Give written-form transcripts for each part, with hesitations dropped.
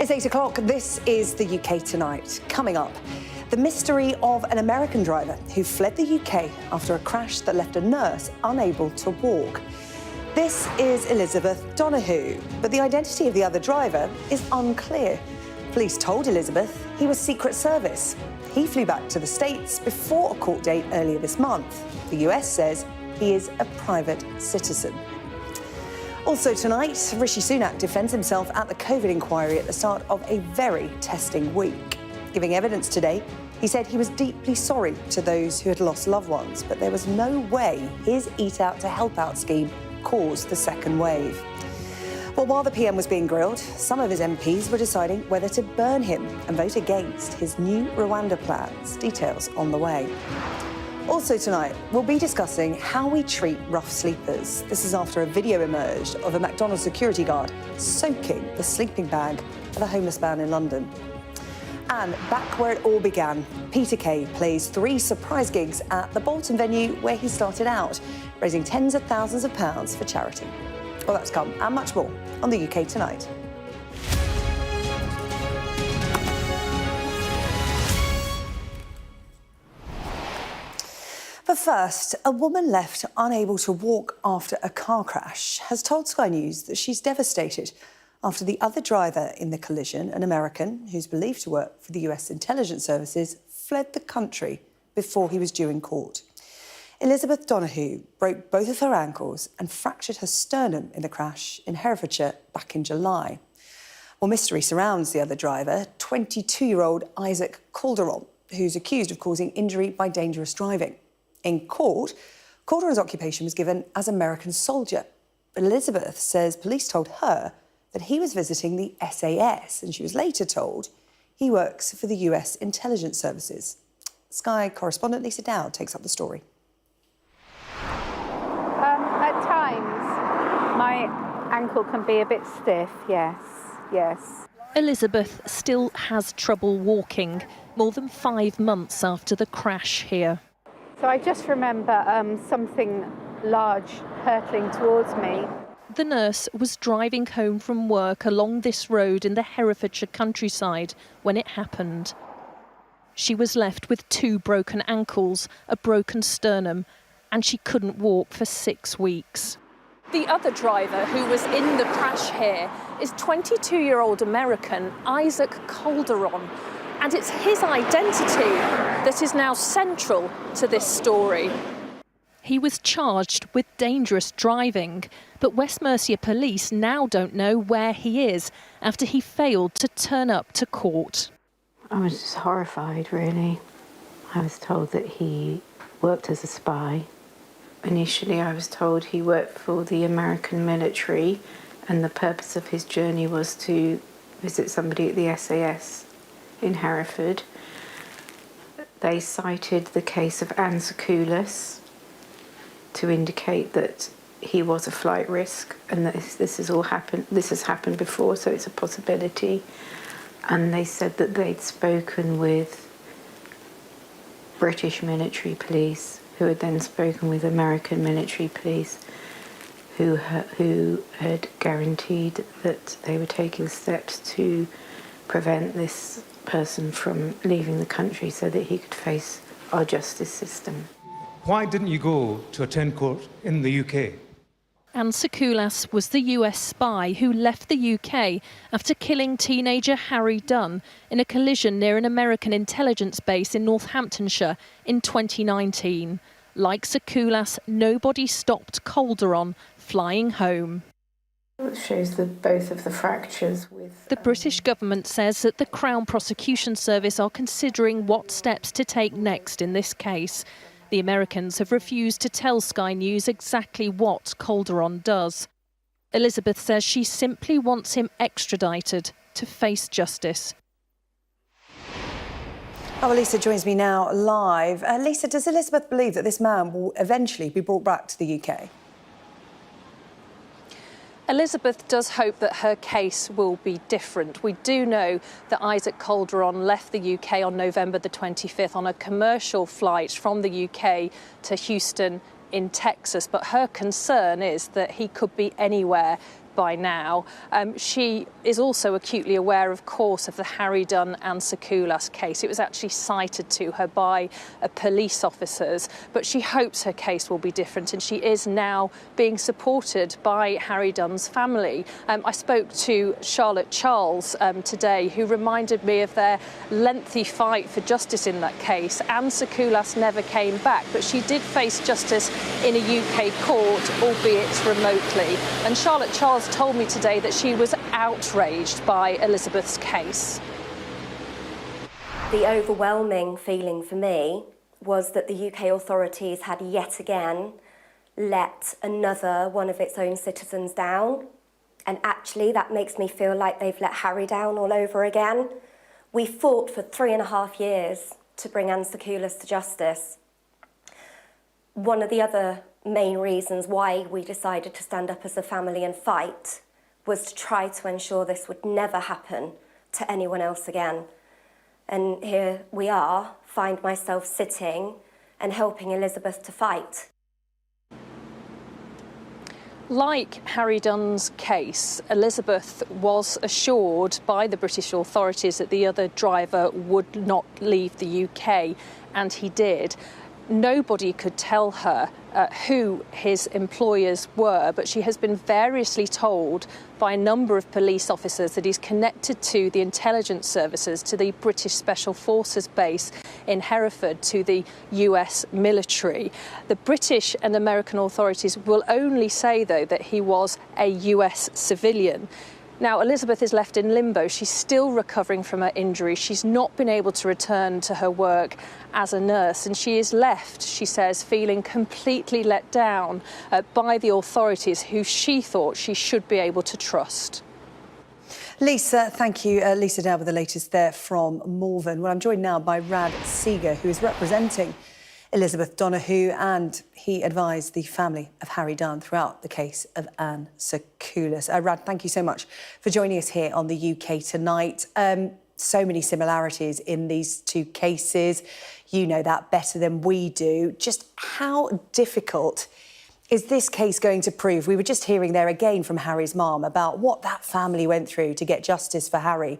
It's 8 o'clock. This is the UK Tonight. Coming up, the mystery of an American driver who fled the UK after a crash that left a nurse unable to walk. This is Elizabeth Donoghue, but the identity of the other driver is unclear. Police told Elizabeth he was Secret Service. He flew back to the States before a court date earlier this month. The US says he is a private citizen. Also tonight, Rishi Sunak defends himself at the COVID inquiry at the start of a very testing week. Giving evidence today, he said he was deeply sorry to those who had lost loved ones, but there was no way his Eat Out to Help Out scheme caused the second wave. Well, while the PM was being grilled, some of his MPs were deciding whether to burn him and vote against his new Rwanda plans. Details on the way. Also tonight, we'll be discussing how we treat rough sleepers. This is after a video emerged of a McDonald security guard soaking the sleeping bag of a homeless man in London. And back where it all began, Peter Kay plays 3 surprise gigs at the Bolton venue where he started out, raising tens of thousands of pounds for charity. Well, that's come and much more on the UK Tonight. But first, a woman left unable to walk after a car crash has told Sky News that she's devastated after the other driver in the collision, an American who's believed to work for the US intelligence services, fled the country before he was due in court. Elizabeth Donoghue broke both of her ankles and fractured her sternum in the crash in Herefordshire back in July. Well, mystery surrounds the other driver, 22-year-old Isaac Calderon, who's accused of causing injury by dangerous driving. In court, Calderon's occupation was given as American soldier. But Elizabeth says police told her that he was visiting the SAS, and she was later told he works for the US intelligence services. Sky correspondent Lisa Dowd takes up the story. At times, my ankle can be a bit stiff, yes. Elizabeth still has trouble walking, more than 5 months after the crash here. So I just remember something large hurtling towards me. The nurse was driving home from work along this road in the Herefordshire countryside when it happened. She was left with 2 broken ankles, a broken sternum, and she couldn't walk for 6 weeks. The other driver who was in the crash here is 22-year-old American Isaac Calderon. And it's his identity that is now central to this story. He was charged with dangerous driving, but West Mercia police now don't know where he is after he failed to turn up to court. I was just horrified, really. I was told that he worked as a spy. Initially, I was told he worked for the American military, and the purpose of his journey was to visit somebody at the SAS in Hereford. They cited the case of Anne Secoulas to indicate that he was a flight risk, and that this has happened before, so it's a possibility. And they said that they'd spoken with British military police, who had then spoken with American military police, who had guaranteed that they were taking steps to prevent this person from leaving the country so that he could face our justice system. Why didn't you go to attend court in the UK? Anne Secoulas was the US spy who left the UK after killing teenager Harry Dunn in a collision near an American intelligence base in Northamptonshire in 2019. Like Secoulas, nobody stopped Calderon flying home. It shows both of the fractures with... The British government says that the Crown Prosecution Service are considering what steps to take next in this case. The Americans have refused to tell Sky News exactly what Calderon does. Elizabeth says she simply wants him extradited to face justice. Oh, well, Lisa joins me now live. Lisa, does Elizabeth believe that this man will eventually be brought back to the UK? Elizabeth does hope that her case will be different. We do know that Isaac Calderon left the UK on November the 25th on a commercial flight from the UK to Houston in Texas, but her concern is that he could be anywhere by now. She is also acutely aware, of course, of the Harry Dunn and Sakulas case. It was actually cited to her by police officers, but she hopes her case will be different, and she is now being supported by Harry Dunn's family. I spoke to Charlotte Charles today, who reminded me of their lengthy fight for justice in that case. Anne Sakulas never came back, but she did face justice in a UK court, albeit remotely. And Charlotte Charles told me today that she was outraged by Elizabeth's case. The overwhelming feeling for me was that the UK authorities had yet again let another one of its own citizens down. And actually, that makes me feel like they've let Harry down all over again. We fought for 3.5 years to bring Anne Sakulas to justice. One of the other main reasons why we decided to stand up as a family and fight was to try to ensure this would never happen to anyone else again. And here we are, find myself sitting and helping Elizabeth to fight. Like Harry Dunn's case, Elizabeth was assured by the British authorities that the other driver would not leave the UK, and he did. Nobody could tell her who his employers were, but she has been variously told by a number of police officers that he's connected to the intelligence services, to the British Special Forces base in Hereford, to the US military. The British and American authorities will only say, though, that he was a US civilian. Now, Elizabeth is left in limbo. She's still recovering from her injury. She's not been able to return to her work as a nurse, and she is left, she says, feeling completely let down by the authorities who she thought she should be able to trust. Lisa, thank you. Lisa Dowd with the latest there from Malvern. Well, I'm joined now by Rad Seeger, who is representing Elizabeth Donoghue, and he advised the family of Harry Dunn throughout the case of Anne Sakulas. Rad, thank you so much for joining us here on the UK Tonight. So many similarities in these two cases. You know that better than we do. Just how difficult is this case going to prove? We were just hearing there again from Harry's mum about what that family went through to get justice for Harry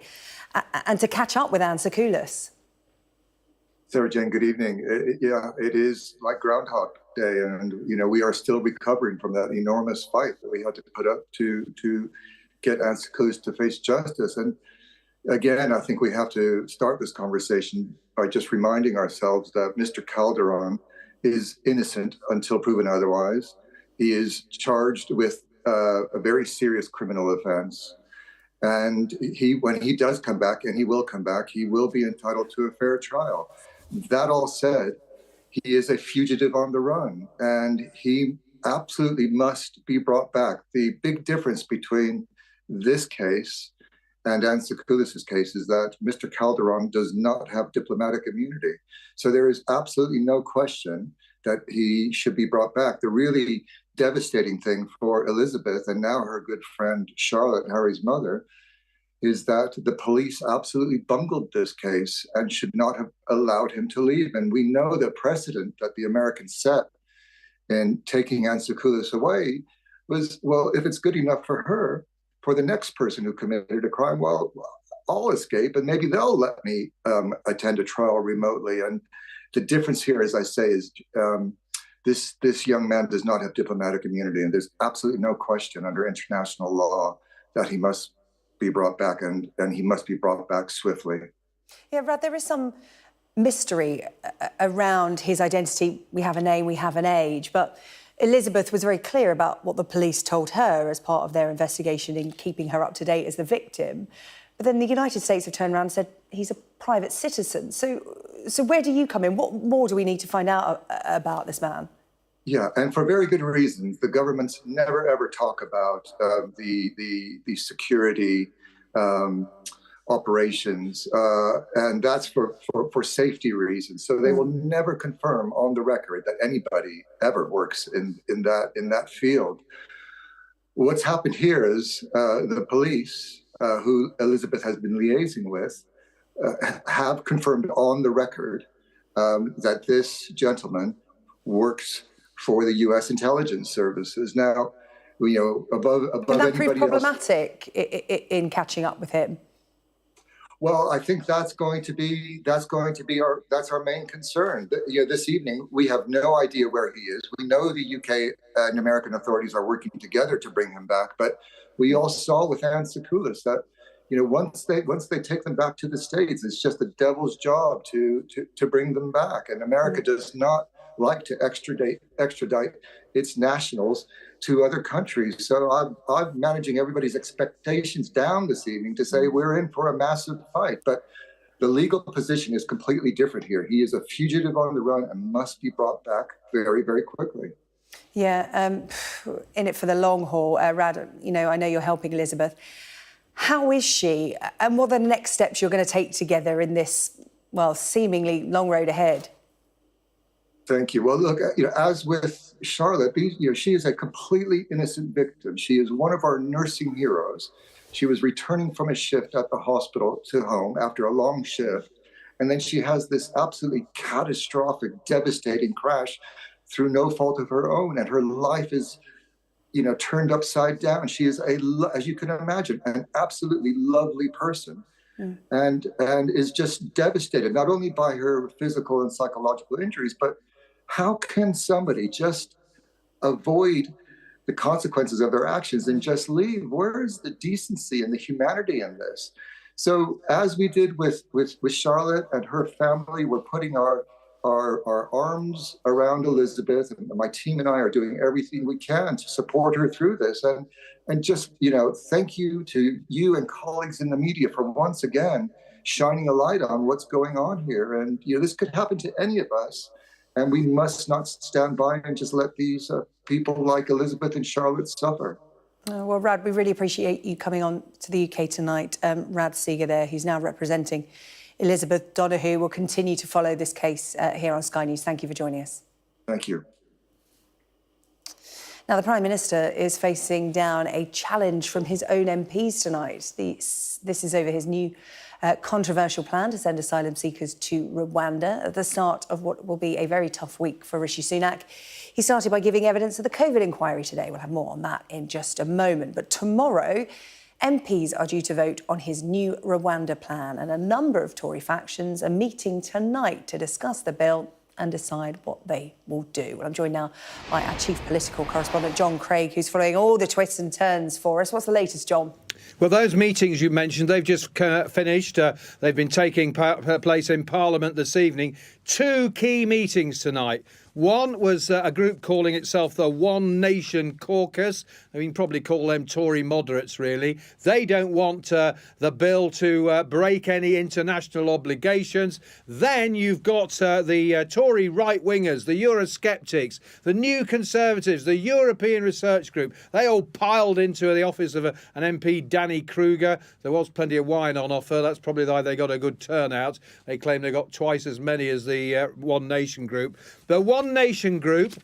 and to catch up with Anne Sakulas. Sarah-Jane, good evening. It is like Groundhog Day, and we are still recovering from that enormous fight that we had to put up to get Anne Sakulas to face justice. And again, I think we have to start this conversation by just reminding ourselves that Mr. Calderon is innocent until proven otherwise. He is charged with a very serious criminal offense. And when he does come back, and he will come back, he will be entitled to a fair trial. That all said, he is a fugitive on the run, and he absolutely must be brought back. The big difference between this case and Anne Sakulas' case is that Mr. Calderon does not have diplomatic immunity. So there is absolutely no question that he should be brought back. The really devastating thing for Elizabeth, and now her good friend Charlotte, Harry's mother, is that the police absolutely bungled this case and should not have allowed him to leave. And we know the precedent that the Americans set in taking Anne Sakulas away was, well, if it's good enough for her, for the next person who committed a crime, well, I'll escape and maybe they'll let me attend a trial remotely. And the difference here, as I say, is this young man does not have diplomatic immunity, and there's absolutely no question under international law that he must be brought back, and he must be brought back swiftly. Yeah, Rad, there is some mystery around his identity. We have a name, we have an age, but Elizabeth was very clear about what the police told her as part of their investigation in keeping her up to date as the victim. But then the United States have turned around and said he's a private citizen. So where do you come in? What more do we need to find out about this man? Yeah, and for very good reasons. The governments never ever talk about the security operations, and that's for safety reasons. So they will never confirm on the record that anybody ever works in that field. What's happened here is the police, who Elizabeth has been liaising with, have confirmed on the record that this gentleman works for the U.S. intelligence services. Now, above Can that prove anybody else. problematic in catching up with him? Well, I think that's our main concern. This evening we have no idea where he is. We know the UK and American authorities are working together to bring him back, but we all saw with Ann Sakoulas that once they take them back to the States, it's just the devil's job to bring them back. And America does not like to extradite its nationals to other countries. So I'm managing everybody's expectations down this evening to say we're in for a massive fight. But the legal position is completely different here. He is a fugitive on the run and must be brought back very, very quickly. Yeah, in it for the long haul. Rad, I know you're helping Elizabeth. How is she? And what are the next steps you're going to take together in this, seemingly long road ahead? Thank you. Well, look, as with Charlotte, she is a completely innocent victim. She is one of our nursing heroes. She was returning from a shift at the hospital to home after a long shift. And then she has this absolutely catastrophic, devastating crash through no fault of her own. And her life is, turned upside down. She is, as you can imagine, an absolutely lovely person. And is just devastated, not only by her physical and psychological injuries, but how can somebody just avoid the consequences of their actions and just leave? Where is the decency and the humanity in this? So as we did with Charlotte and her family, we're putting our arms around Elizabeth, and my team and I are doing everything we can to support her through this. And just, thank you to you and colleagues in the media for once again shining a light on what's going on here. And, this could happen to any of us. And we must not stand by and just let these people like Elizabeth and Charlotte suffer. Well, Rad, we really appreciate you coming on to the UK tonight. Rad Seeger there, who's now representing Elizabeth Donoghue. Will continue to follow this case here on Sky News. Thank you for joining us. Thank you. Now, the Prime Minister is facing down a challenge from his own MPs tonight. This is over his new controversial plan to send asylum seekers to Rwanda at the start of what will be a very tough week for Rishi Sunak. He started by giving evidence of the COVID inquiry today. We'll have more on that in just a moment. But tomorrow, MPs are due to vote on his new Rwanda plan, and a number of Tory factions are meeting tonight to discuss the bill and decide what they will do. Well, I'm joined now by our chief political correspondent, John Craig, who's following all the twists and turns for us. What's the latest, John? Well, those meetings you mentioned, they've just finished. They've been taking place in Parliament this evening. Two key meetings tonight. One was a group calling itself the One Nation Caucus. I mean, probably call them Tory moderates, really. They don't want the bill to break any international obligations. Then you've got the Tory right-wingers, the Eurosceptics, the New Conservatives, the European Research Group. They all piled into the office of an MP, Danny Kruger. There was plenty of wine on offer. That's probably why they got a good turnout. They claim they got twice as many as the One Nation group. The One Nation group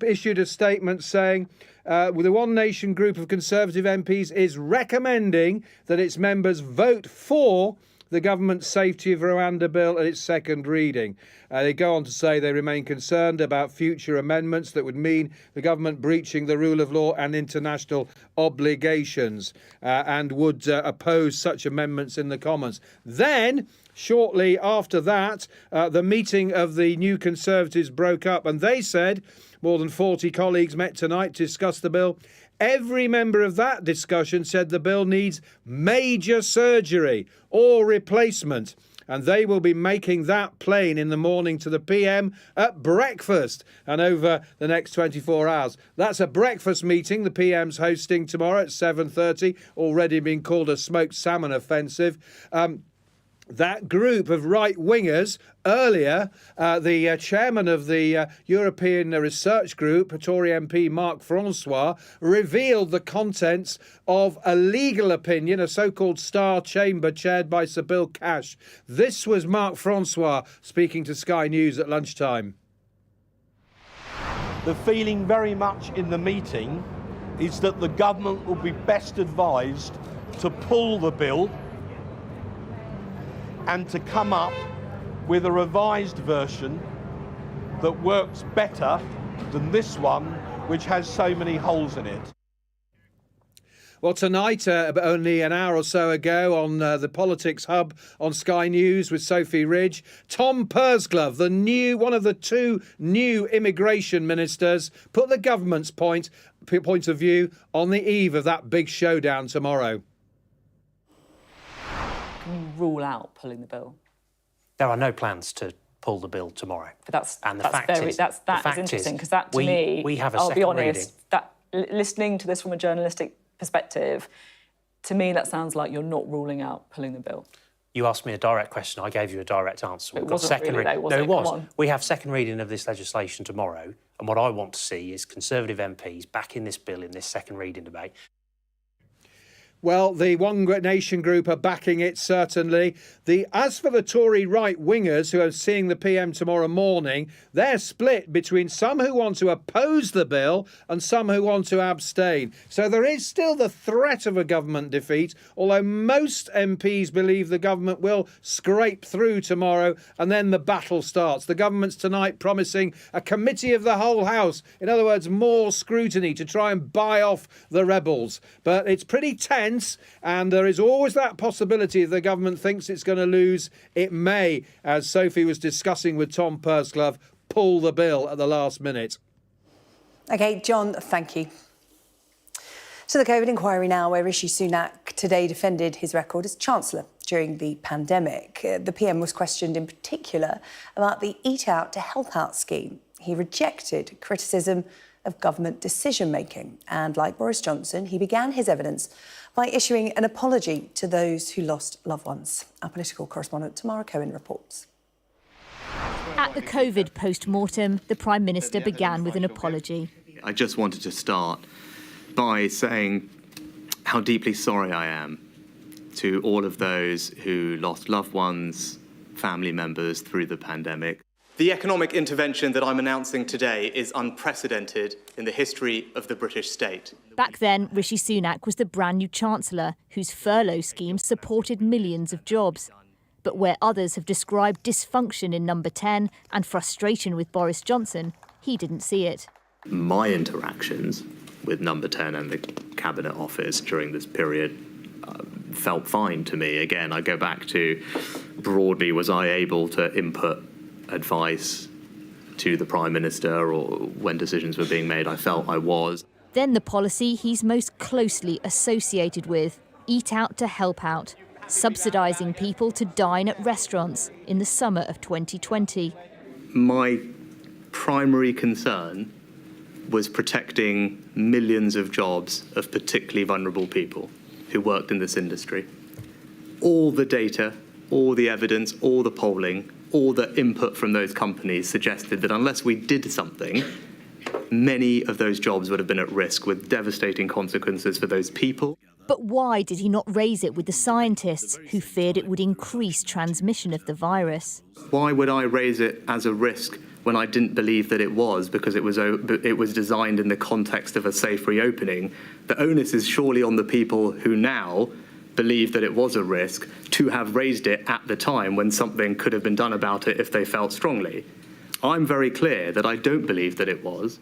issued a statement saying the One Nation group of Conservative MPs is recommending that its members vote for the government's Safety of Rwanda bill at its second reading. They go on to say they remain concerned about future amendments that would mean the government breaching the rule of law and international obligations and would oppose such amendments in the Commons. Then, shortly after that, the meeting of the New Conservatives broke up, and they said more than 40 colleagues met tonight to discuss the bill. Every member of that discussion said the bill needs major surgery or replacement, and they will be making that plain in the morning to the PM at breakfast and over the next 24 hours. That's a breakfast meeting the PM's hosting tomorrow at 7:30, already been called a smoked salmon offensive. That group of right-wingers, earlier, the chairman of the European Research Group, Tory MP Mark Francois, revealed the contents of a legal opinion, a so-called Star Chamber chaired by Sir Bill Cash. This was Mark Francois speaking to Sky News at lunchtime. The feeling very much in the meeting is that the government will be best advised to pull the bill and to come up with a revised version that works better than this one, which has so many holes in it. Well, tonight, only an hour or so ago, on the Politics Hub on Sky News with Sophie Ridge, Tom Pursglove, one of the two new immigration ministers, put the government's point of view on the eve of that big showdown tomorrow. Can you rule out pulling the bill? There are no plans to pull the bill tomorrow. But that's fact interesting, because that, to me, we have a I'll be second honest, reading. that listening to this from a journalistic perspective, to me that sounds like you're not ruling out pulling the bill. You asked me a direct question, I gave you a direct answer. It wasn't really, though, was it? No, it was. Come on. We have second reading of this legislation tomorrow, and what I want to see is Conservative MPs backing this bill in this second reading debate. Well, the One Nation group are backing it, certainly. As for the Tory right-wingers who are seeing the PM tomorrow morning, they're split between some who want to oppose the bill and some who want to abstain. So there is still the threat of a government defeat, although most MPs believe the government will scrape through tomorrow and then the battle starts. The government's tonight promising a committee of the whole House, in other words, more scrutiny to try and buy off the rebels. But it's pretty tense. And there is always that possibility if the government thinks it's going to lose, it may, as Sophie was discussing with Tom Pursglove, pull the bill at the last minute. OK, John, thank you. So the COVID inquiry now, where Rishi Sunak today defended his record as Chancellor during the pandemic. The PM was questioned in particular about the Eat Out to Help Out scheme. He rejected criticism of government decision-making. And like Boris Johnson, he began his evidence by issuing an apology to those who lost loved ones. Our political correspondent Tamara Cohen reports. At the COVID post-mortem, the Prime Minister began with an apology. I just wanted to start by saying how deeply sorry I am to all of those who lost loved ones, family members through the pandemic. The economic intervention that I'm announcing today is unprecedented in the history of the British state. Back then, Rishi Sunak was the brand new Chancellor, whose furlough scheme supported millions of jobs. But where others have described dysfunction in Number 10 and frustration with Boris Johnson, he didn't see it. My interactions with Number 10 and the Cabinet Office during this period felt fine to me. Again, I go back to, broadly, was I able to input advice to the Prime Minister or when decisions were being made? I felt I was. Then the policy he's most closely associated with, Eat Out to Help Out, subsidising people to dine at restaurants in the summer of 2020. My primary concern was protecting millions of jobs of particularly vulnerable people who worked in this industry. All the data, all the evidence, all the polling, all the input from those companies suggested that unless we did something, many of those jobs would have been at risk with devastating consequences for those people. But why did he not raise it with the scientists who feared it would increase transmission of the virus? Why would I raise it as a risk when I didn't believe that it was, because it was designed in the context of a safe reopening? The onus is surely on the people who now believe that it was a risk to have raised it at the time when something could have been done about it if they felt strongly. I'm very clear that I don't believe that it was.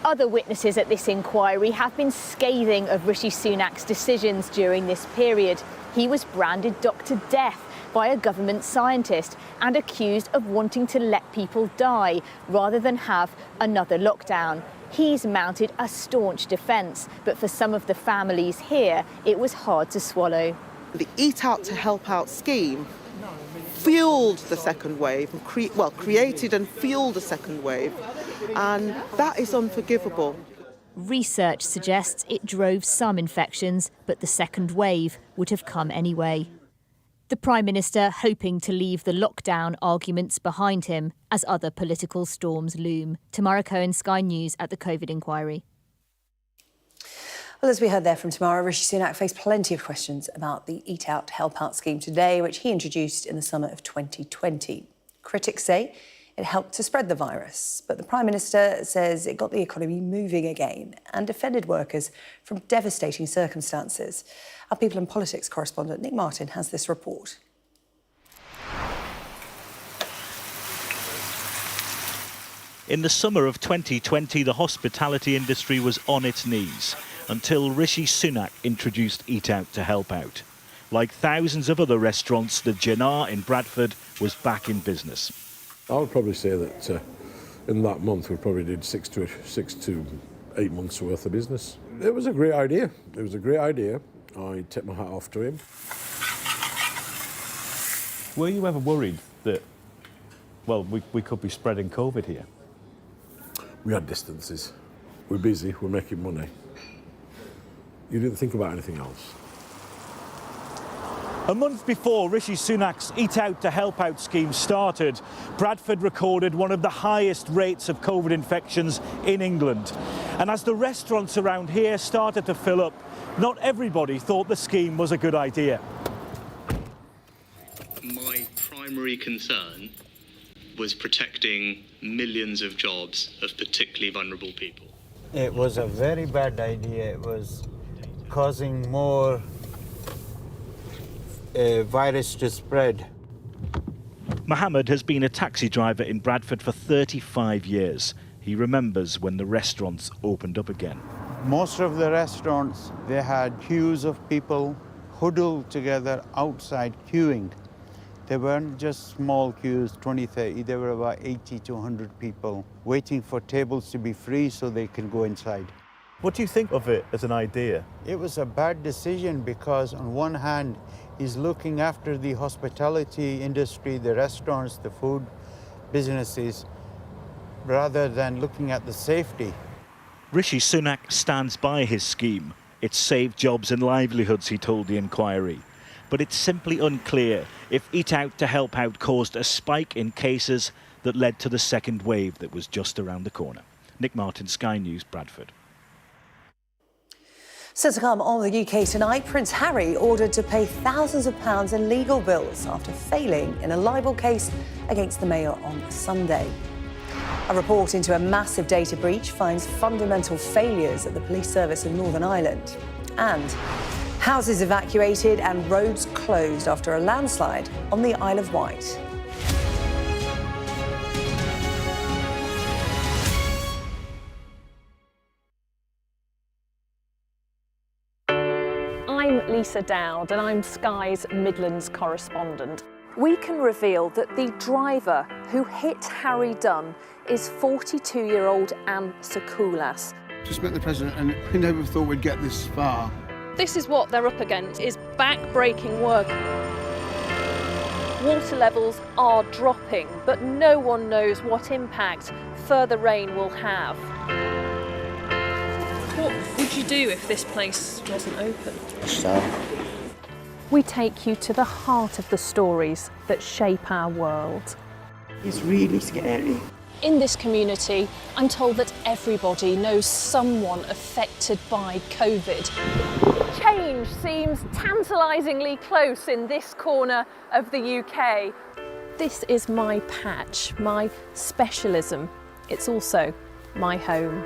Other witnesses at this inquiry have been scathing of Rishi Sunak's decisions during this period. He was branded Dr. Death by a government scientist and accused of wanting to let people die rather than have another lockdown. He's mounted a staunch defence, but for some of the families here, it was hard to swallow. The Eat Out to Help Out scheme fueled the second wave, created and fueled the second wave, and that is unforgivable. Research suggests it drove some infections, but the second wave would have come anyway. The Prime Minister hoping to leave the lockdown arguments behind him as other political storms loom. Tamara Cohen, Sky News at the COVID inquiry. Well, as we heard there from Tamara, Rishi Sunak faced plenty of questions about the Eat Out Help Out scheme today, which he introduced in the summer of 2020. Critics say it helped to spread the virus, but the Prime Minister says it got the economy moving again and defended workers from devastating circumstances. Our People and Politics correspondent Nick Martin has this report. In the summer of 2020, the hospitality industry was on its knees. until Rishi Sunak introduced Eat Out to help out. Like thousands of other restaurants, the Jinnah in Bradford was back in business. I would probably say that in that month we probably did 6 to 8 months worth of business. It was a great idea. It was a great idea. I take my hat off to him. Were you ever worried that, well, we could be spreading COVID here? We had distances. We're busy, we're making money. You didn't think about anything else. A month before Rishi Sunak's Eat Out to Help Out scheme started, Bradford recorded one of the highest rates of COVID infections in England. And as the restaurants around here started to fill up, not everybody thought the scheme was a good idea. My primary concern was protecting millions of jobs of particularly vulnerable people. It was a very bad idea. It was causing more virus to spread. Mohammed has been a taxi driver in Bradford for 35 years. He remembers when the restaurants opened up again. Most of the restaurants, they had queues of people huddled together outside queuing. They weren't just small queues, 20, 30, there were about 80 to 100 people waiting for tables to be free so they can go inside. What do you think of it as an idea? It was a bad decision because on one hand, he's looking after the hospitality industry, the restaurants, the food businesses, rather than looking at the safety. Rishi Sunak stands by his scheme. It saved jobs and livelihoods, he told the inquiry. But it's simply unclear if Eat Out to Help Out caused a spike in cases that led to the second wave that was just around the corner. Nick Martin, Sky News, Bradford. So to come on the UK tonight, Prince Harry ordered to pay thousands of pounds in legal bills after failing in a libel case against the Mayor on Sunday. A report into a massive data breach finds fundamental failures at the police service in Northern Ireland. And houses evacuated and roads closed after a landslide on the Isle of Wight. I'm Lisa Dowd and I'm Sky's Midlands correspondent. We can reveal that the driver who hit Harry Dunn is 42-year-old Anne Sakoulas. Just met the President and we never thought we'd get this far. This is what they're up against, is back-breaking work. Water levels are dropping, but no one knows what impact further rain will have. What would you do if this place wasn't open? We take you to the heart of the stories that shape our world. It's really scary. In this community, I'm told that everybody knows someone affected by COVID. Change seems tantalisingly close in this corner of the UK. This is my patch, my specialism. It's also my home.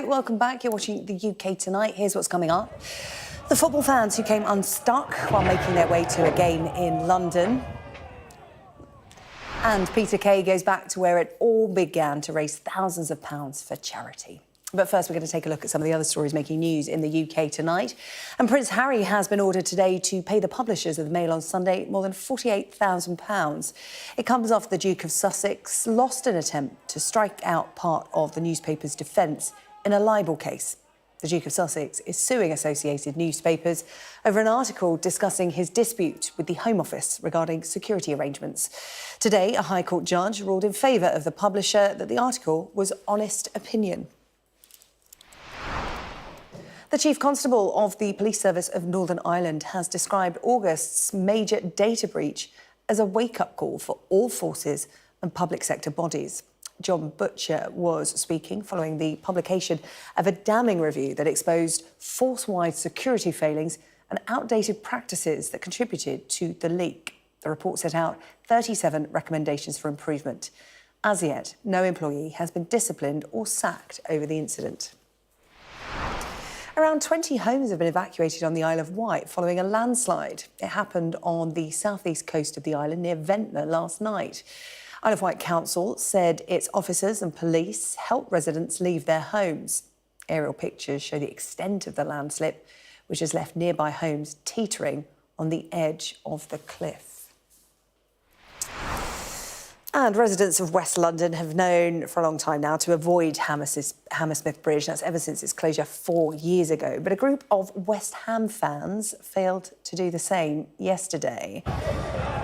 Hello, welcome back. You're watching the UK Tonight. Here's what's coming up. The football fans who came unstuck while making their way to a game in London. And Peter Kay goes back to where it all began to raise thousands of pounds for charity. But first, we're going to take a look at some of the other stories making news in the UK tonight. And Prince Harry has been ordered today to pay the publishers of the Mail on Sunday more than £48,000. It comes after the Duke of Sussex lost an attempt to strike out part of the newspaper's defence in a libel case. The Duke of Sussex is suing associated newspapers over an article discussing his dispute with the Home Office regarding security arrangements. Today, a High Court judge ruled in favour of the publisher that the article was honest opinion. The Chief Constable of the Police Service of Northern Ireland has described August's major data breach as a wake-up call for all forces and public sector bodies. John Butcher was speaking following the publication of a damning review that exposed force-wide security failings and outdated practices that contributed to the leak. The report set out 37 recommendations for improvement. As yet, no employee has been disciplined or sacked over the incident. Around 20 homes have been evacuated on the Isle of Wight following a landslide. It happened on the southeast coast of the island near Ventnor last night. Isle of Wight Council said its officers and police helped residents leave their homes. Aerial pictures show the extent of the landslip, which has left nearby homes teetering on the edge of the cliff. And residents of West London have known for a long time now to avoid Hammersmith Bridge. That's ever since its closure 4 years ago. But a group of West Ham fans failed to do the same yesterday.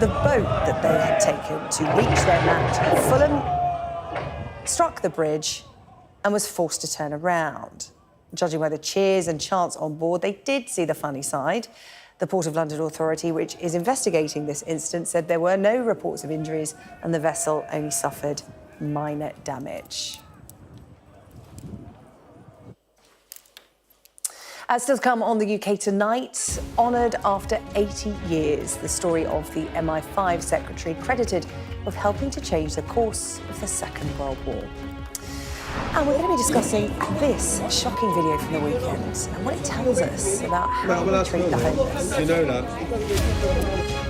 The boat that they had taken to reach their match at Fulham struck the bridge and was forced to turn around. Judging by the cheers and chants on board, they did see the funny side. The Port of London Authority, which is investigating this incident, said there were no reports of injuries and the vessel only suffered minor damage. Still to come on the UK Tonight, honoured after 80 years, the story of the MI5 secretary credited with helping to change the course of the Second World War. And we're going to be discussing this shocking video from the weekend and what it tells us about how we treat the homeless. You know that.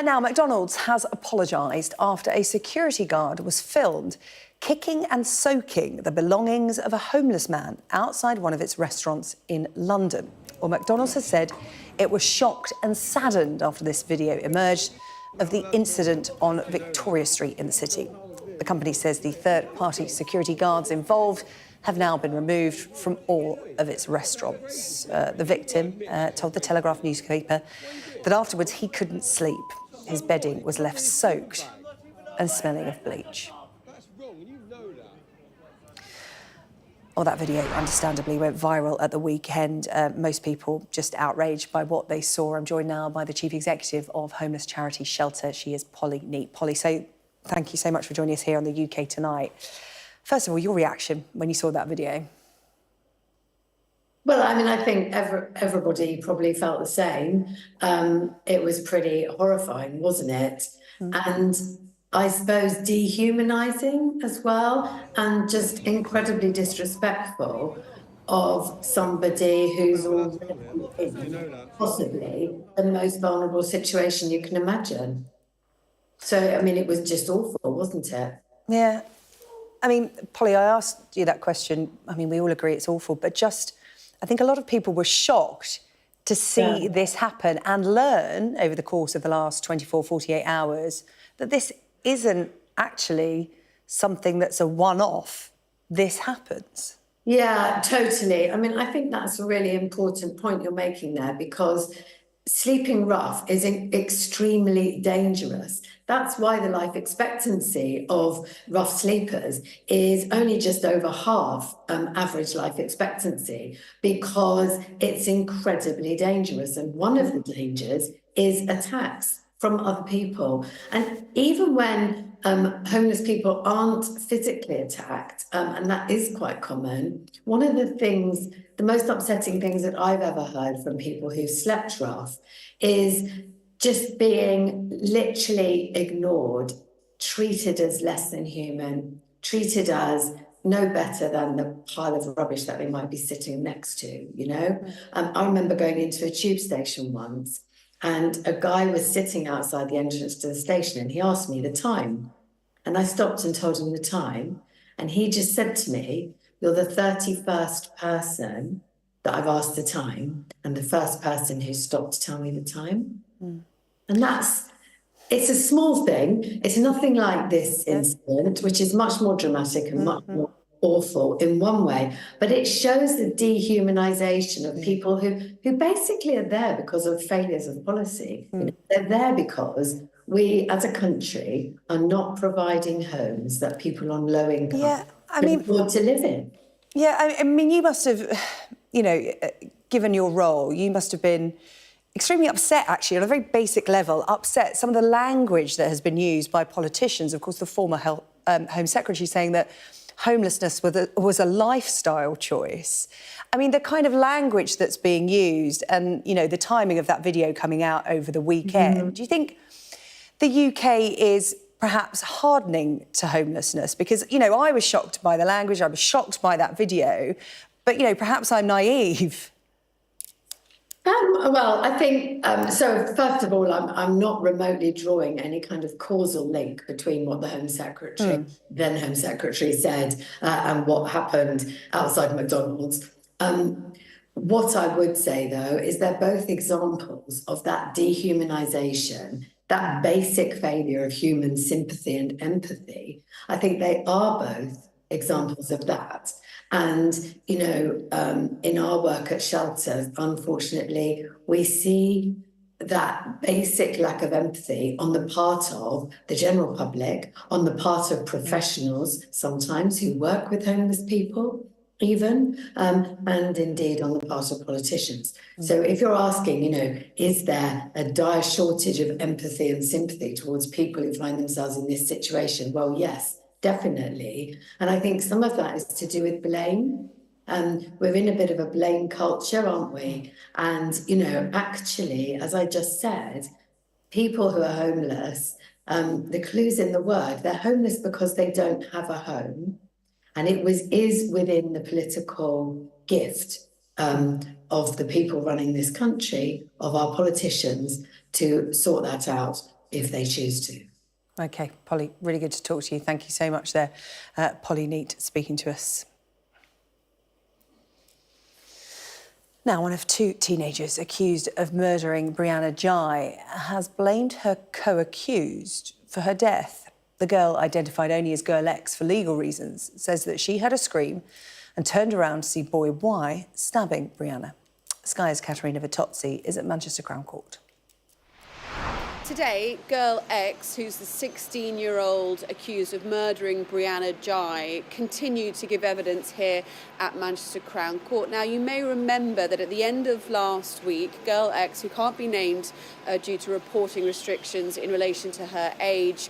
Now, McDonald's has apologised after a security guard was filmed kicking and soaking the belongings of a homeless man outside one of its restaurants in London. Well, McDonald's has said it was shocked and saddened after this video emerged of the incident on Victoria Street in the city. The company says the third-party security guards involved have now been removed from all of its restaurants. The victim told the Telegraph newspaper that afterwards he couldn't sleep. His bedding was left soaked and smelling of bleach. Well, that video, understandably, went viral at the weekend. Most people just outraged by what they saw. I'm joined now by the Chief Executive of homeless charity Shelter. She is Polly Neat. Polly, so thank you so much for joining us here on the UK Tonight. First of all, your reaction when you saw that video? Well, I mean, I think everybody probably felt the same. It was pretty horrifying, wasn't it? And I suppose dehumanising as well, and just incredibly disrespectful of somebody who's already in possibly the most vulnerable situation you can imagine. So, I mean, it was just awful, wasn't it? Yeah. I mean, Polly, I asked you that question. I mean, we all agree it's awful, but just, I think a lot of people were shocked to see this happen and learn over the course of the last 24, 48 hours that this isn't actually something that's a one-off. This happens. Yeah, totally. I mean, I think that's a really important point you're making there, because sleeping rough is extremely dangerous. That's why the life expectancy of rough sleepers is only just over half average life expectancy, because it's incredibly dangerous. And one of the dangers is attacks from other people. And even when homeless people aren't physically attacked, and that is quite common, one of the most upsetting things that I've ever heard from people who've slept rough is just being literally ignored, treated as less than human, treated as no better than the pile of rubbish that they might be sitting next to, you know? I remember going into a tube station once, and a guy was sitting outside the entrance to the station, and he asked me the time. And I stopped and told him the time. And he just said to me, "You're the 31st person that I've asked the time, and the first person who stopped to tell me the time." And it's a small thing. It's nothing like this incident, which is much more dramatic and much more awful in one way, but it shows the dehumanisation of people who basically are there because of failures of policy. You know, they're there because we, as a country, are not providing homes that people on low income can afford to live in. Yeah, I mean, you must have, you know, given your role, you must have been extremely upset, actually, on a very basic level, upset some of the language that has been used by politicians. Of course, the former Home Secretary saying that homelessness was a lifestyle choice. I mean, the kind of language that's being used and, you know, the timing of that video coming out over the weekend, do you think the UK is perhaps hardening to homelessness? Because, you know, I was shocked by the language, I was shocked by that video, but, you know, perhaps I'm naive. Well, I think, so first of all, I'm not remotely drawing any kind of causal link between what the Home Secretary, then Home Secretary, said and what happened outside McDonald's. What I would say, though, is they're both examples of that dehumanisation, that basic failure of human sympathy and empathy. I think they are both examples of that. And, you know, in our work at Shelter, unfortunately, we see that basic lack of empathy on the part of the general public, on the part of professionals sometimes who work with homeless people even, and indeed on the part of politicians. So if you're asking, you know, is there a dire shortage of empathy and sympathy towards people who find themselves in this situation? Well, yes. Definitely. And I think some of that is to do with blame. We're in a bit of a blame culture, aren't we? And, you know, actually, as I just said, people who are homeless, the clue's in the word. They're homeless because they don't have a home. And it is within the political gift of the people running this country, of our politicians, to sort that out. if they choose to. OK, Polly, really good to talk to you. Thank you so much there. Polly Neat speaking to us. Now, one of two teenagers accused of murdering Brianna Ghey has blamed her co-accused for her death. The girl, identified only as Girl X for legal reasons, says that she heard a scream and turned around to see boy Y stabbing Brianna. Sky's Katerina Vitozzi is at Manchester Crown Court. Today, Girl X, who's the 16-year-old accused of murdering Brianna Ghey, continued to give evidence here at Manchester Crown Court. Now, you may remember that at the end of last week, Girl X, who can't be named due to reporting restrictions in relation to her age,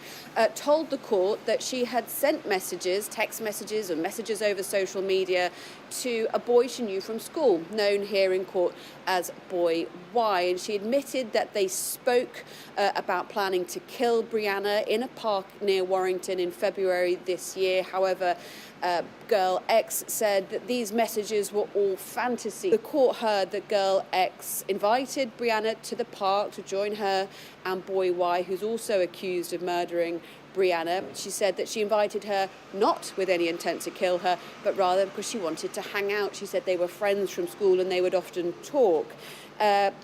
told the court that she had sent messages, text messages and messages over social media to a boy she knew from school, known here in court as Boy Y. And she admitted that they spoke about planning to kill Brianna in a park near Warrington in February this year. However, Girl X said that these messages were all fantasy. The court heard that Girl X invited Brianna to the park to join her and Boy Y, who's also accused of murdering Brianna. She said that she invited her not with any intent to kill her, but rather because she wanted to hang out. She said they were friends from school and they would often talk.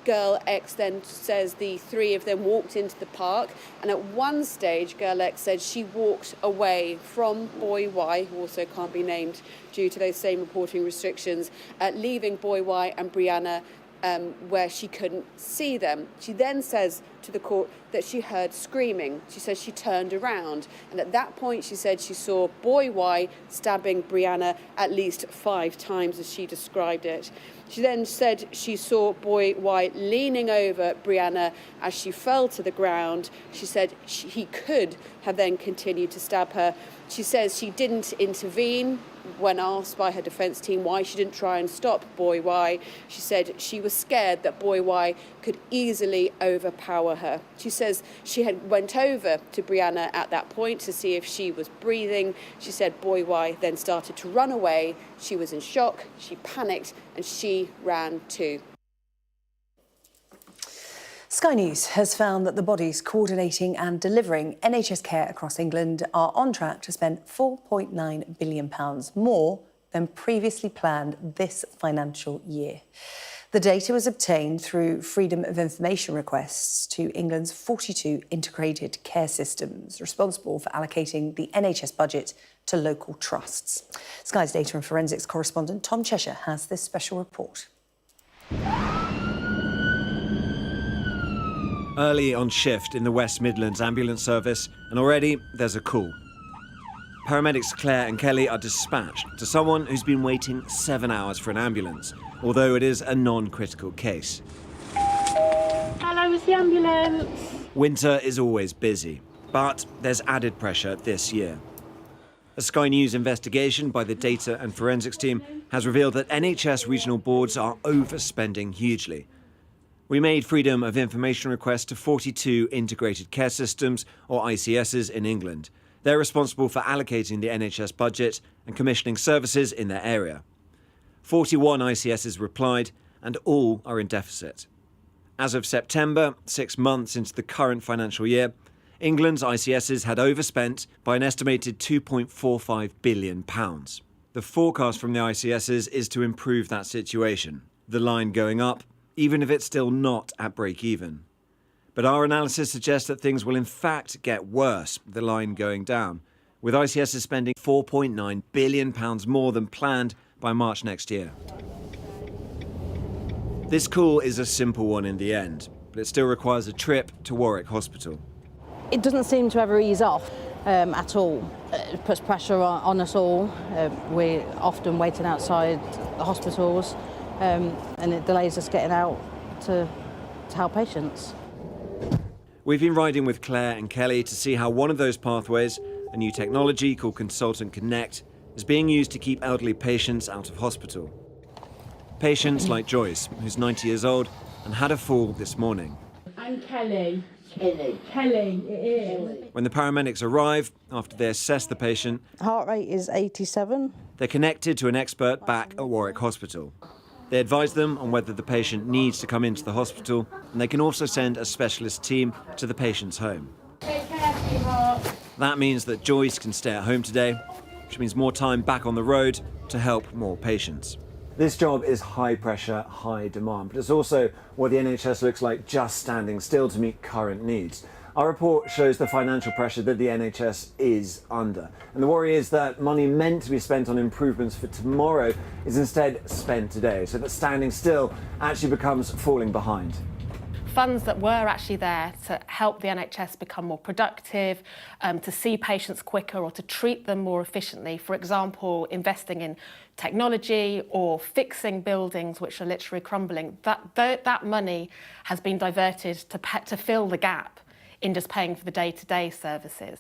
Girl X then says the three of them walked into the park, and at one stage Girl X said she walked away from Boy Y, who also can't be named due to those same reporting restrictions, leaving Boy Y and Brianna where she couldn't see them. She then says to the court that she heard screaming. She says she turned around, and at that point she said she saw Boy Y stabbing Brianna at least 5 times, as she described it. She then said she saw Boy Y leaning over Brianna as she fell to the ground. She said he could have then continued to stab her. She says she didn't intervene when asked by her defence team why she didn't try and stop Boy Y. She said she was scared that Boy Y could easily overpower her. She says she had went over to Brianna at that point to see if she was breathing. She said Boy Y then started to run away. She was in shock, she panicked, and she ran too. Sky News has found that the bodies coordinating and delivering NHS care across England are on track to spend £4.9 billion more than previously planned this financial year. The data was obtained through Freedom of Information requests to England's 42 integrated care systems responsible for allocating the NHS budget to local trusts. Sky's data and forensics correspondent Tom Cheshire has this special report. Early on shift in the West Midlands ambulance service, and already there's a call. Paramedics Claire and Kelly are dispatched to someone who's been waiting 7 hours for an ambulance, although it is a non-critical case. Hello, it's the ambulance. Winter is always busy, but there's added pressure this year. A Sky News investigation by the data and forensics team has revealed that NHS regional boards are overspending hugely. We made Freedom of Information requests to 42 integrated care systems, or ICSs, in England. They're responsible for allocating the NHS budget and commissioning services in their area. 41 ICSs replied, and all are in deficit. As of September, 6 months into the current financial year, England's ICSs had overspent by an estimated £2.45 billion. The forecast from the ICSs is to improve that situation, the line going up, even if it's still not at break-even. But our analysis suggests that things will in fact get worse, the line going down, with ICSs spending £4.9 billion more than planned by March next year. This call is a simple one in the end, but it still requires a trip to Warwick Hospital. It doesn't seem to ever ease off at all. It puts pressure on us all. We're often waiting outside the hospitals, and it delays us getting out to help patients. We've been riding with Claire and Kelly to see how one of those pathways, a new technology called Consultant Connect, is being used to keep elderly patients out of hospital. Patients like Joyce, who's 90 years old and had a fall this morning. I'm Kelly. Kelly, it is. When the paramedics arrive, after they assess the patient, Heart rate is 87. they're connected to an expert back at Warwick Hospital. They advise them on whether the patient needs to come into the hospital, and they can also send a specialist team to the patient's home. Take care, sweetheart. That means that Joyce can stay at home today, which means more time back on the road to help more patients. This job is high pressure, high demand, but it's also what the NHS looks like just standing still to meet current needs. Our report shows the financial pressure that the NHS is under. And the worry is that money meant to be spent on improvements for tomorrow is instead spent today, so that standing still actually becomes falling behind. Funds that were actually there to help the NHS become more productive, to see patients quicker or to treat them more efficiently. For example, investing in technology or fixing buildings which are literally crumbling. That money has been diverted to fill the gap in just paying for the day-to-day services.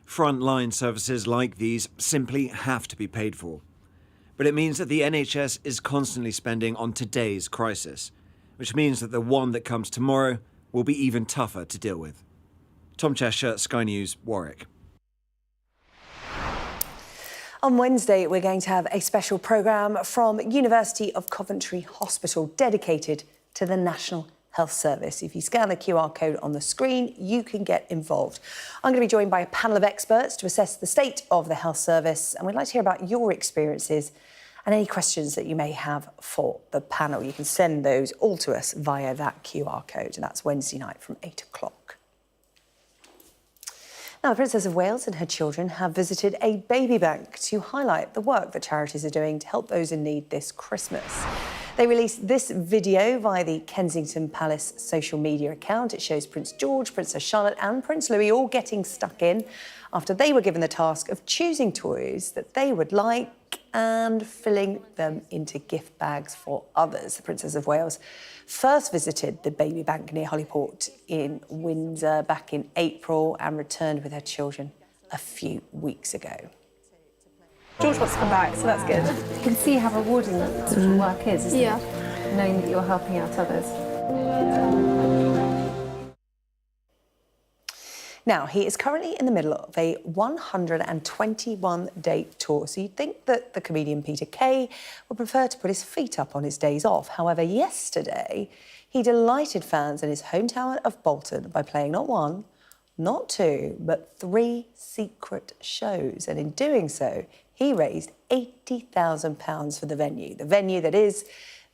Frontline services like these simply have to be paid for. But it means that the NHS is constantly spending on today's crisis, which means that the one that comes tomorrow will be even tougher to deal with. Tom Cheshire, Sky News, Warwick. On Wednesday, we're going to have a special programme from University of Coventry Hospital dedicated to the National Health Service. If you scan the QR code on the screen, you can get involved. I'm going to be joined by a panel of experts to assess the state of the health service, and we'd like to hear about your experiences and any questions that you may have for the panel. You can send those all to us via that QR code, and that's Wednesday night from 8 o'clock. Now, the Princess of Wales and her children have visited a baby bank to highlight the work that charities are doing to help those in need this Christmas. They released this video via the Kensington Palace social media account. It shows Prince George, Princess Charlotte and Prince Louis all getting stuck in after they were given the task of choosing toys that they would like and filling them into gift bags for others. The Princess of Wales first visited the baby bank near Holyport in Windsor back in April and returned with her children a few weeks ago. George wants to come back, so that's good. You can see how rewarding that sort of work is, isn't it? Knowing that you're helping out others. Now, he is currently in the middle of a 121-day tour, so you'd think that the comedian Peter Kay would prefer to put his feet up on his days off. However, yesterday, he delighted fans in his hometown of Bolton by playing not one, not two, but 3 secret shows. And in doing so, he raised £80,000 for the venue that is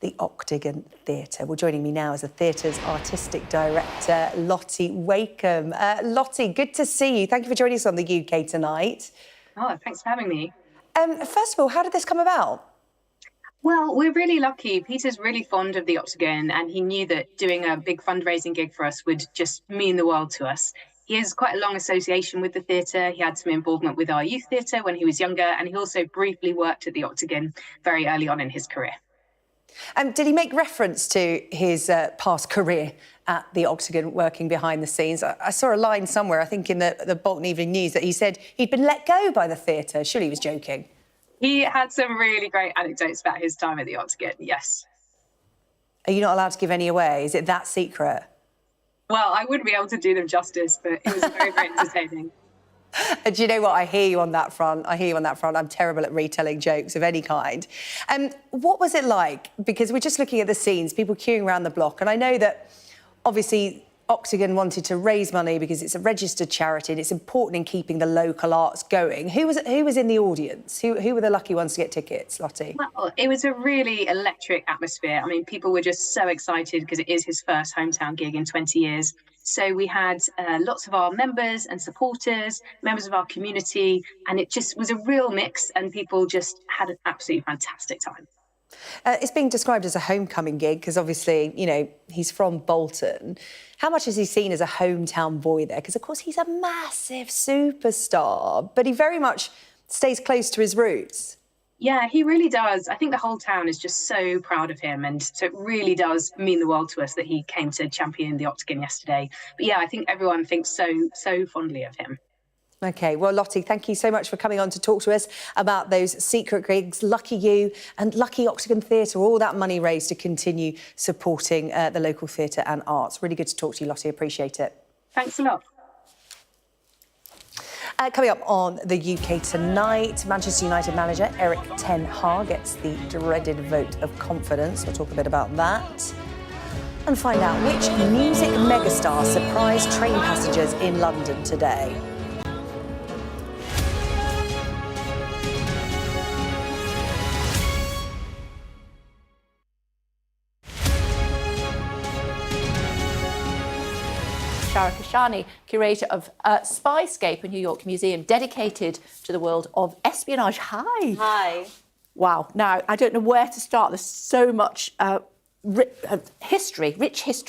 the Octagon Theatre. Well, joining me now is the theatre's artistic director, Lottie Wakeham. Lottie, good to see you. Thank you for joining us on the UK Tonight. Oh, thanks for having me. First of all, how did this come about? Well, we're really lucky. Peter's really fond of the Octagon, and he knew that doing a big fundraising gig for us would just mean the world to us. He has quite a long association with the theatre. He had some involvement with our youth theatre when he was younger, and he also briefly worked at the Octagon very early on in his career. Did he make reference to his past career at the Octagon, working behind the scenes? I saw a line somewhere, I think in the Bolton Evening News, that he said he'd been let go by the theatre. Surely he was joking. He had some really great anecdotes about his time at the Octagon, yes. Are you not allowed to give any away? Is it that secret? Well, I wouldn't be able to do them justice, but it was very, very entertaining. Do you know what? I hear you on that front. I'm terrible at retelling jokes of any kind. What was it like? Because we're just looking at the scenes, people queuing around the block. And I know that, obviously, Octagon wanted to raise money because it's a registered charity and it's important in keeping the local arts going. Who was in the audience? Who were the lucky ones to get tickets, Lottie? Well, it was a really electric atmosphere. I mean, people were just so excited because it is his first hometown gig in 20 years. So we had lots of our members and supporters, members of our community, and it just was a real mix and people just had an absolutely fantastic time. It's being described as a homecoming gig because obviously, you know, he's from Bolton. How much is he seen as a hometown boy there? Because, of course, he's a massive superstar, but he very much stays close to his roots. Yeah, he really does. I think the whole town is just so proud of him. And so it really does mean the world to us that he came to champion the Octagon yesterday. But yeah, I think everyone thinks so fondly of him. OK, well, Lottie, thank you so much for coming on to talk to us about those secret gigs. Lucky you and lucky Octagon Theatre, all that money raised to continue supporting the local theatre and arts. Really good to talk to you, Lottie. Appreciate it. Thanks a lot. Coming up on the UK tonight, Manchester United manager Erik ten Hag gets the dreaded vote of confidence. We'll talk a bit about that. And find out which music megastar surprised train passengers in London today. Shara Kashani, curator of Spyscape, a New York museum dedicated to the world of espionage. Hi. Hi. Wow. Now, I don't know where to start. There's so much rich history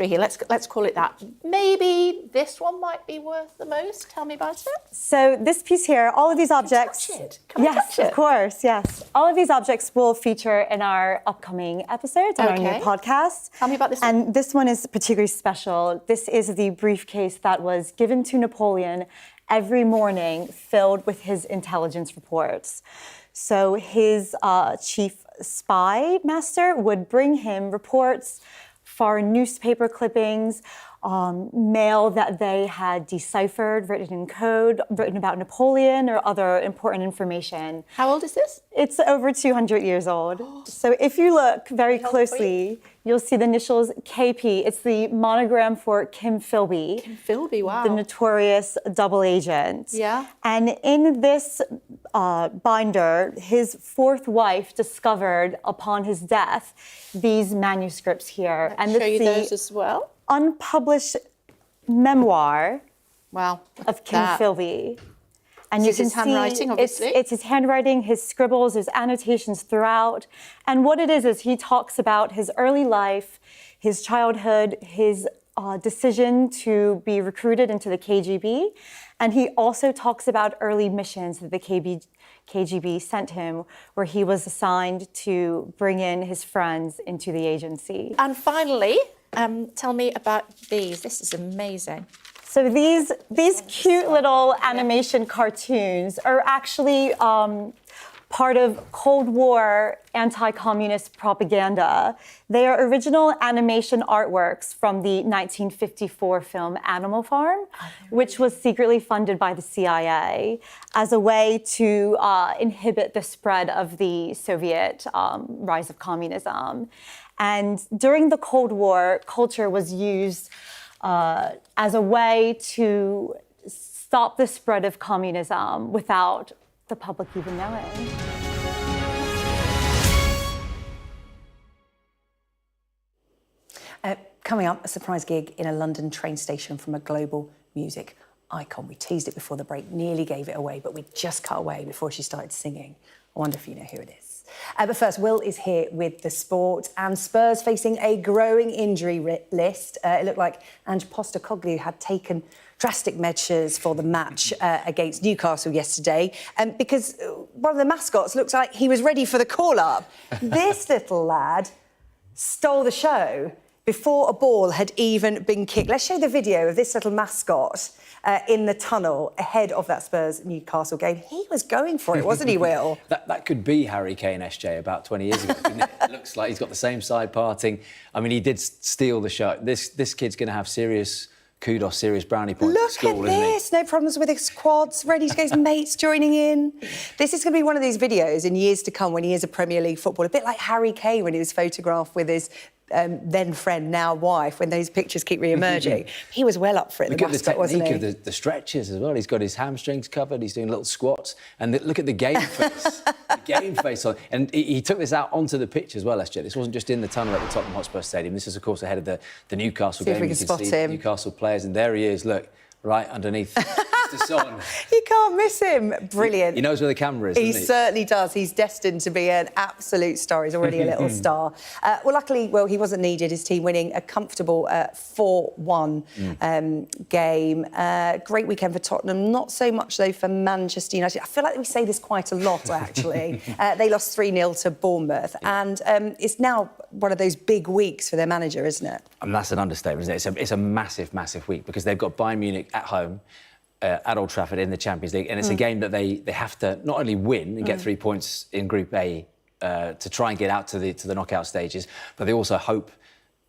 here. Let's call it that. Maybe this one might be worth the most. Tell me about it. So this piece here, all of these objects. Can I touch it? Of course, yes. All of these objects will feature in our upcoming episodes on our new podcast. Tell me about this. And this one is particularly special. This is the briefcase that was given to Napoleon every morning, filled with his intelligence reports. So his chief spy master would bring him reports, foreign newspaper clippings, mail that they had deciphered, written in code, written about Napoleon or other important information. How old is this? It's over 200 years old. So if you look very closely, you'll see the initials KP. It's the monogram for Kim Philby. Kim Philby, wow. The notorious double agent. Yeah. And in this binder, his fourth wife discovered upon his death these manuscripts here. Let's show you those as well. Unpublished memoir of Kim that. Philby. And This you is can his handwriting, see obviously. it's his handwriting, his scribbles, his annotations throughout. And what it is he talks about his early life, his childhood, his decision to be recruited into the KGB. And he also talks about early missions that the KGB sent him, where he was assigned to bring in his friends into the agency. And finally, tell me about these. This is amazing. So these cute little animation cartoons are actually part of Cold War anti-communist propaganda. They are original animation artworks from the 1954 film Animal Farm, which was secretly funded by the CIA as a way to inhibit the spread of the Soviet rise of communism. And during the Cold War, culture was used as a way to stop the spread of communism without the public even knowing. Coming up, a surprise gig in a London train station from a global music icon. We teased it before the break, nearly gave it away, but we just cut away before she started singing. I wonder if you know who it is. But first, Will is here with the sport, and Spurs facing a growing injury list. It looked like Ange Postecoglou had taken drastic measures for the match against Newcastle yesterday, because one of the mascots looks like he was ready for the call-up. This little lad stole the show before a ball had even been kicked. Let's show the video of this little mascot in the tunnel ahead of that Spurs-Newcastle game. He was going for it, wasn't he, Will? That could be Harry Kane, SJ, about 20 years ago, couldn't it? It looks like he's got the same side parting. I mean, he did steal the show. This kid's going to have serious kudos, serious brownie points at school, Look at this, no problems with his quads, ready to go, his mates joining in. This is going to be one of these videos in years to come when he is a Premier League footballer, a bit like Harry Kane when he was photographed with his then friend, now wife, when those pictures keep re-emerging. He was well up for it, look the mascot, wasn't he? Look at the technique of the stretches as well. He's got his hamstrings covered, he's doing little squats, and look at the game face. The game face on. And he took this out onto the pitch as well, SJ. This wasn't just in the tunnel at the Tottenham Hotspur Stadium. This is, of course, ahead of the Newcastle game. See if we can spot him. Newcastle players, and there he is, look, right underneath Mr. Son. You can't miss him. Brilliant. He knows where the camera is, He doesn't he? certainly does. He's desgestined to be an absolute star. He's already a little star. Well, luckily, he wasn't needed. His team winning a comfortable 4-1 game. Great weekend for Tottenham. Not so much, though, for Manchester United. I feel like we say this quite a lot, actually. They lost 3-0 to Bournemouth. And it's now one of those big weeks for their manager, isn't it? And that's an understatement, isn't it? It's a massive, massive week because they've got Bayern Munich at home, at Old Trafford in the Champions League, and it's a game that they have to not only win and get 3 points in Group A to try and get out to the knockout stages, but they also hope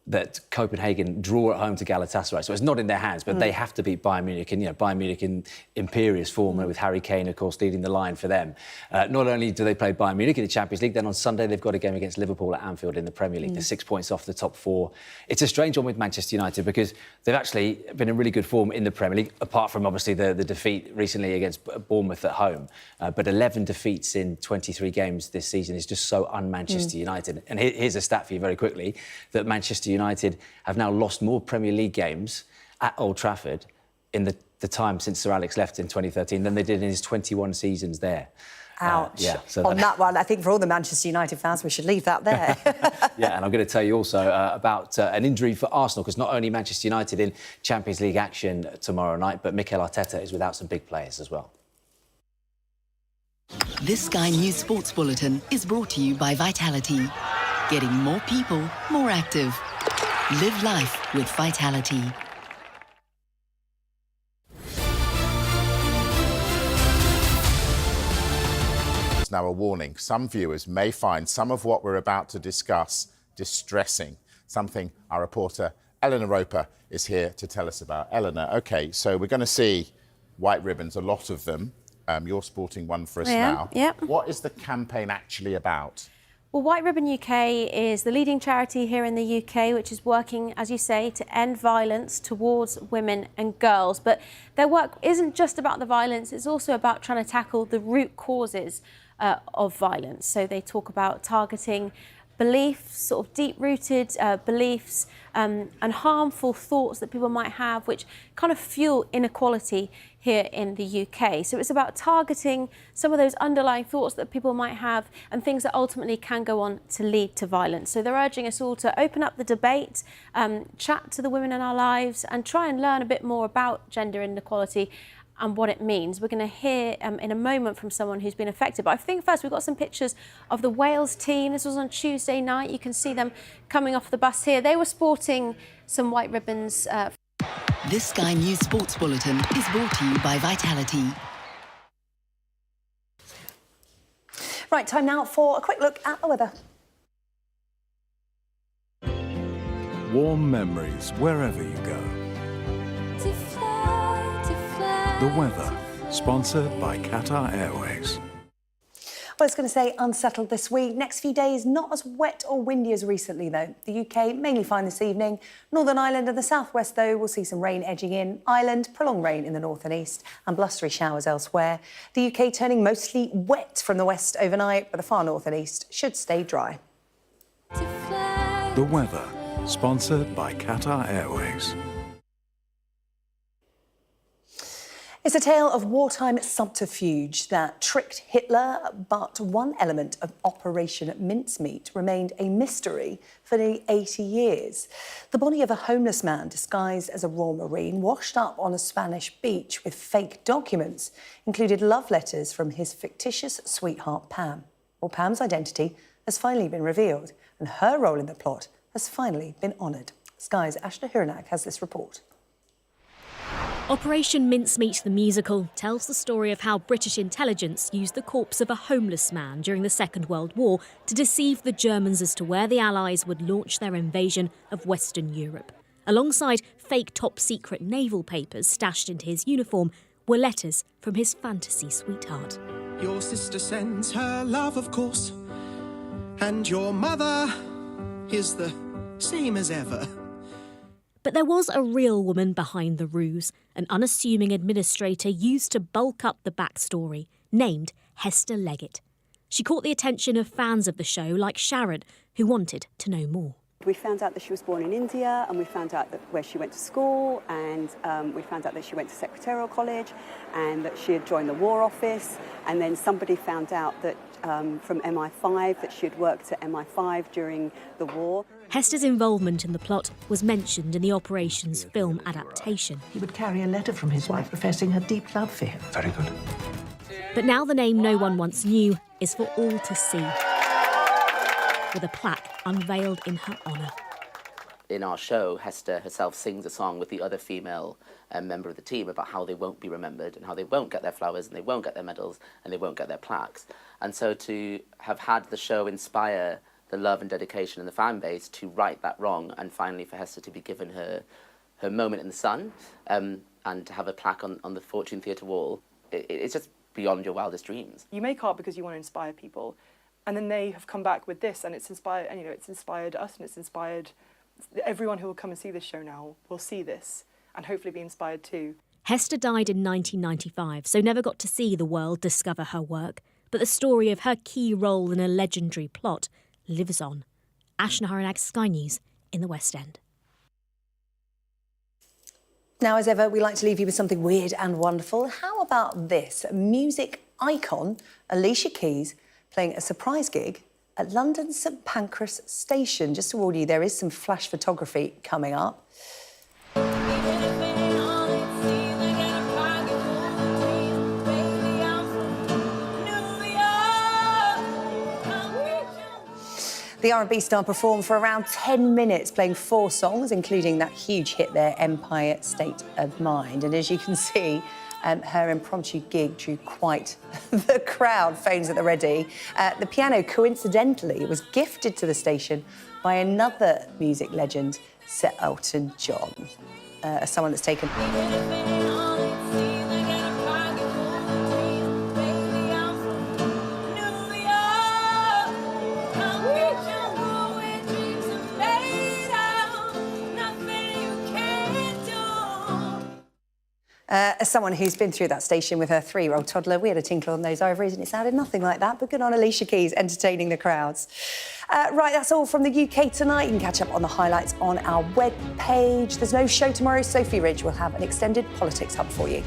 that Copenhagen draw at home to Galatasaray. So it's not in their hands, but they have to beat Bayern Munich. And, Bayern Munich in imperious form with Harry Kane, of course, leading the line for them. Not only do they play Bayern Munich in the Champions League, then on Sunday they've got a game against Liverpool at Anfield in the Premier League. They're 6 points off the top 4. It's a strange one with Manchester United because they've actually been in really good form in the Premier League, apart from obviously the defeat recently against Bournemouth at home. But 11 defeats in 23 games this season is just so un-Manchester United. And here's a stat for you very quickly, that Manchester United have now lost more Premier League games at Old Trafford in the time since Sir Alex left in 2013 than they did in his 21 seasons there. Ouch. So on that one, I think for all the Manchester United fans, we should leave that there. Yeah, and I'm going to tell you also about an injury for Arsenal, because not only Manchester United in Champions League action tomorrow night, but Mikel Arteta is without some big players as well. This Sky News Sports Bulletin is brought to you by Vitality. Getting more people more active. Live life with Vitality. Now a warning. Some viewers may find some of what we're about to discuss distressing, something our reporter Eleanor Roper is here to tell us about. Eleanor, OK, so we're going to see white ribbons, a lot of them. You're sporting one for us now. Yep. What is the campaign actually about? Well, White Ribbon UK is the leading charity here in the UK, which is working, as you say, to end violence towards women and girls. But their work isn't just about the violence, it's also about trying to tackle the root causes of violence. So they talk about targeting beliefs, sort of deep-rooted beliefs and harmful thoughts that people might have, which kind of fuel inequality here in the UK. So it's about targeting some of those underlying thoughts that people might have and things that ultimately can go on to lead to violence. So they're urging us all to open up the debate, chat to the women in our lives and try and learn a bit more about gender inequality and what it means. We're going to hear in a moment from someone who's been affected. But I think first we've got some pictures of the Wales team. This was on Tuesday night. You can see them coming off the bus here. They were sporting some white ribbons. This Sky News Sports Bulletin is brought to you by Vitality. Right, time now for a quick look at the weather. Warm memories wherever you go. The weather, sponsored by Qatar Airways. Well, it's going to stay unsettled this week. Next few days, not as wet or windy as recently, though. The UK, mainly fine this evening. Northern Ireland and the southwest, though, will see some rain edging in. Ireland, prolonged rain in the north and east and blustery showers elsewhere. The UK turning mostly wet from the west overnight, but the far north and east should stay dry. The weather, sponsored by Qatar Airways. It's a tale of wartime subterfuge that tricked Hitler, but one element of Operation Mincemeat remained a mystery for nearly 80 years. The body of a homeless man disguised as a Royal Marine washed up on a Spanish beach with fake documents included love letters from his fictitious sweetheart Pam. Well, Pam's identity has finally been revealed and her role in the plot has finally been honoured. Sky's Ashna Hiranak has this report. Operation Mincemeat the musical tells the story of how British intelligence used the corpse of a homeless man during the Second World War to deceive the Germans as to where the Allies would launch their invasion of Western Europe. Alongside fake top-secret naval papers stashed into his uniform were letters from his fantasy sweetheart. Your sister sends her love, of course, and your mother is the same as ever. But there was a real woman behind the ruse, an unassuming administrator used to bulk up the backstory, named Hester Leggett. She caught the attention of fans of the show like Sharon, who wanted to know more. We found out that she was born in India, and we found out that where she went to school, and we found out that she went to Secretarial College and that she had joined the War Office, and then somebody found out that from MI5 that she had worked at MI5 during the war. Hester's involvement in the plot was mentioned in the operation's film adaptation. He would carry a letter from his wife professing her deep love for him. Very good. But now the name no one once knew is for all to see, with a plaque unveiled in her honour. In our show, Hester herself sings a song with the other female member of the team about how they won't be remembered and how they won't get their flowers and they won't get their medals and they won't get their plaques. And so to have had the show inspire the love and dedication and the fan base to right that wrong, and finally for Hester to be given her moment in the sun, and to have a plaque on the Fortune Theatre wall. It's just beyond your wildest dreams. You make art because you want to inspire people, and then they have come back with this, and it's inspired. And it's inspired us, and it's inspired everyone who will come and see this show now. Will see this and hopefully be inspired too. Hester died in 1995, so never got to see the world discover her work. But the story of her key role in a legendary plot lives on. Ashna Haranag, Sky News in the West End. Now, as ever, we like to leave you with something weird and wonderful. How about this? Music icon Alicia Keys playing a surprise gig at London St Pancras Station. Just to warn you, there is some flash photography coming up. The R&B star performed for around 10 minutes, playing 4 songs, including that huge hit there, Empire State of Mind. And as you can see, her impromptu gig drew quite the crowd, phones at the ready. The piano, coincidentally, was gifted to the station by another music legend, Sir Elton John, someone that's taken... As someone who's been through that station with her 3-year-old toddler, we had a tinkle on those ovaries and it sounded nothing like that, but good on Alicia Keys entertaining the crowds. Right, that's all from the UK tonight. You can catch up on the highlights on our webpage. There's no show tomorrow. Sophie Ridge will have an extended politics hub for you.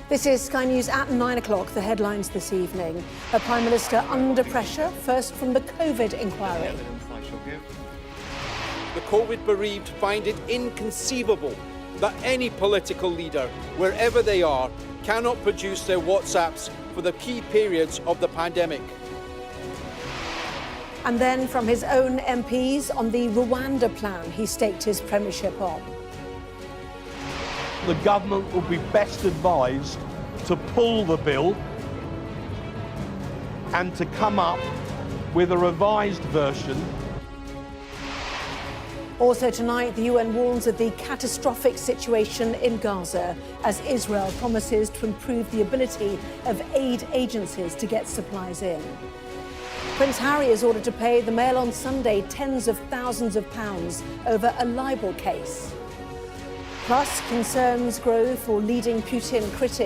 This is Sky News at 9 o'clock. The headlines this evening. The Prime Minister under pressure, first from the COVID inquiry. The COVID bereaved find it inconceivable that any political leader, wherever they are, cannot produce their WhatsApps for the key periods of the pandemic. And then from his own MPs on the Rwanda plan he staked his premiership on. The government will be best advised to pull the bill and to come up with a revised version. Also tonight, the UN warns of the catastrophic situation in Gaza as Israel promises to improve the ability of aid agencies to get supplies in. Prince Harry is ordered to pay the Mail on Sunday tens of thousands of pounds over a libel case. Plus, concerns grow for leading Putin critic